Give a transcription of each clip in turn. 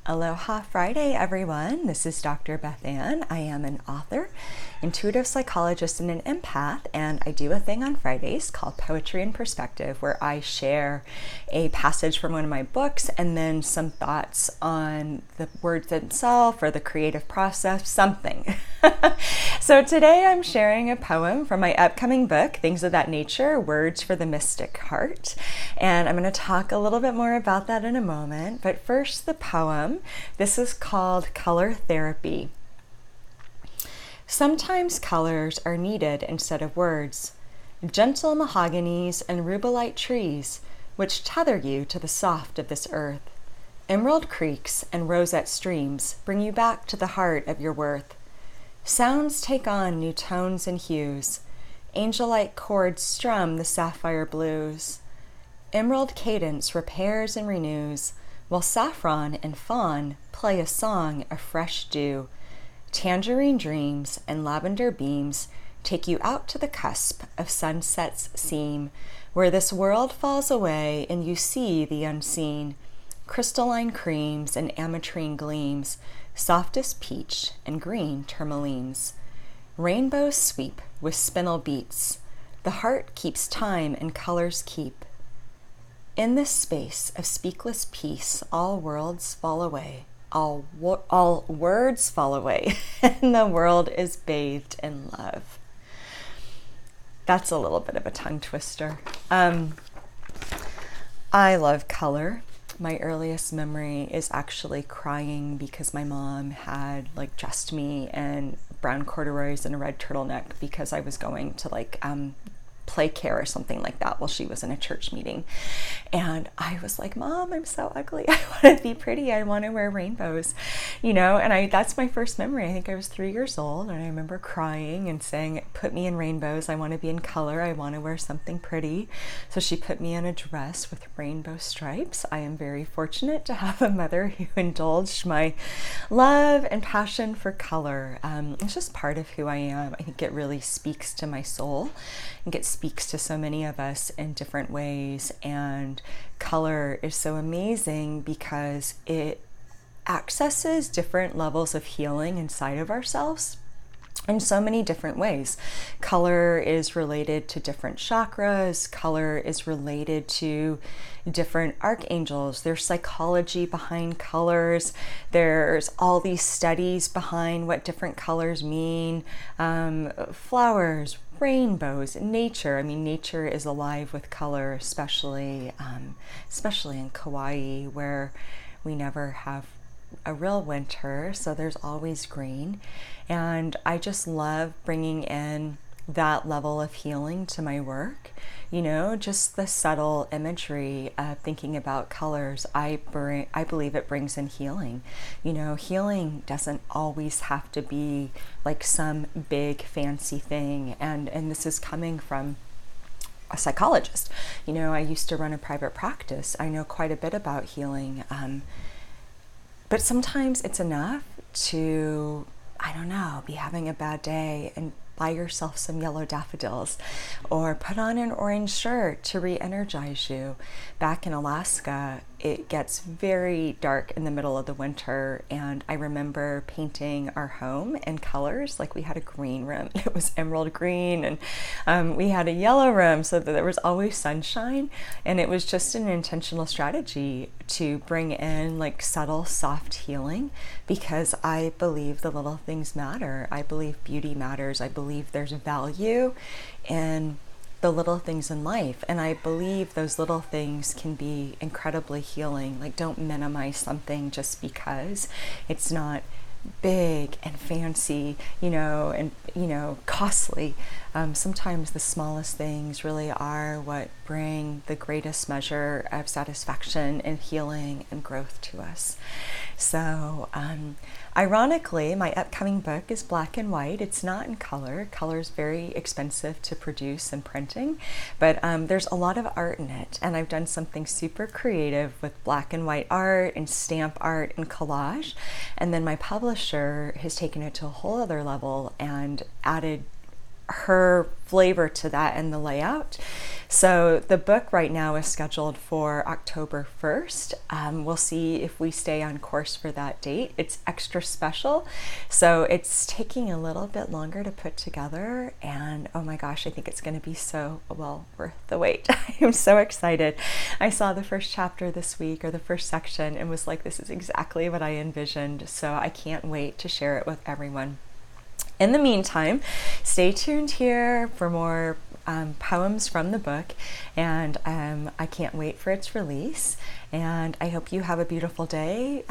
Aloha Friday, everyone. This is Dr. BethAnne. I am an author, intuitive psychologist, and an empath, and I do a thing on Fridays called Poetry in Perspective, where I share a passage from one of my books and then some thoughts on the words themselves or the creative process, something. So today I'm sharing a poem from my upcoming book, Things of That Nature, Words for the Mystic Heart. And I'm going to talk a little bit more about that in a moment. But first, the poem. This is called Color Therapy. Sometimes colors are needed instead of words. Gentle mahoganies and rubellite trees, which tether you to the soft of this earth. Emerald creeks and roseate streams bring you back to the heart of your worth. Sounds take on new tones and hues. Angel-like chords strum the sapphire blues. Emerald cadence repairs and renews, while saffron and fawn play a song of fresh dew. Tangerine dreams and lavender beams take you out to the cusp of sunset's seam, where this world falls away and you see the unseen. Crystalline creams and ametrine gleams, softest peach and green tourmalines. Rainbows sweep with spinel beats. The heart keeps time and colors keep. In this space of speakless peace, all worlds fall away. All words fall away, and the world is bathed in love. That's a little bit of a tongue twister. I love color. My earliest memory is actually crying because my mom had dressed me in brown corduroys and a red turtleneck because I was going to play care or something like that while she was in a church meeting. And I was like, Mom, I'm so ugly. I want to be pretty. I want to wear rainbows, and that's my first memory. I think I was 3 years old, and I remember crying and saying, put me in rainbows. I want to be in color. I want to wear something pretty. So she put me in a dress with rainbow stripes. I am very fortunate to have a mother who indulged my love and passion for color. It's just part of who I am. I think it really speaks to my soul. I think it speaks to so many of us in different ways, and color is so amazing because it accesses different levels of healing inside of ourselves in so many different ways. Color is related to different chakras. Color is related to different archangels. There's psychology behind colors. There's all these studies behind what different colors mean. Flowers, rainbows, nature. I mean, nature is alive with color, especially in Kauai, where we never have a real winter, so there's always green. And I just love bringing in that level of healing to my work. Just the subtle imagery of thinking about colors, I believe it brings in healing. Healing doesn't always have to be like some big fancy thing. And this is coming from a psychologist. I used to run a private practice. I know quite a bit about healing. But sometimes it's enough to, be having a bad day and buy yourself some yellow daffodils or put on an orange shirt to re-energize you. Back in Alaska, it gets very dark in the middle of the winter, and I remember painting our home in colors. We had a green room, it was emerald green, and we had a yellow room so that there was always sunshine, and it was just an intentional strategy to bring in subtle, soft healing, because I believe the little things matter. I believe beauty matters. I believe there's value in the little things in life, and I believe those little things can be incredibly healing. Don't minimize something just because it's not big and fancy, and costly. Sometimes the smallest things really are what bring the greatest measure of satisfaction and healing and growth to us. So, ironically, my upcoming book is black and white. It's not in color. Color is very expensive to produce and printing, but there's a lot of art in it. And I've done something super creative with black and white art and stamp art and collage. And then my publisher has taken it to a whole other level and added her flavor to that and the layout. So the book right now is scheduled for October 1st. We'll see if we stay on course for that date. It's extra special, so it's taking a little bit longer to put together, and oh my gosh, I think it's going to be so well worth the wait. I am so excited. I saw the first chapter this week, or the first section, and was like, this is exactly what I envisioned, so I can't wait to share it with everyone. In the meantime, stay tuned here for more poems from the book, and I can't wait for its release, and I hope you have a beautiful day.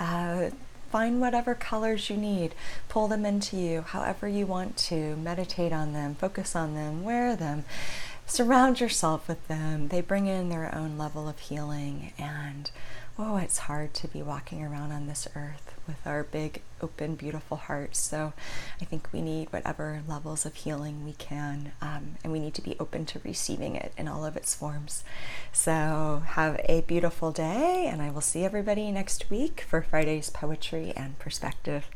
Find whatever colors you need, pull them into you however you want to, meditate on them, focus on them, wear them, surround yourself with them. They bring in their own level of healing, and oh, it's hard to be walking around on this earth with our big, open, beautiful hearts. So I think we need whatever levels of healing we can, and we need to be open to receiving it in all of its forms. So have a beautiful day, and I will see everybody next week for Friday's Poetry and Perspective.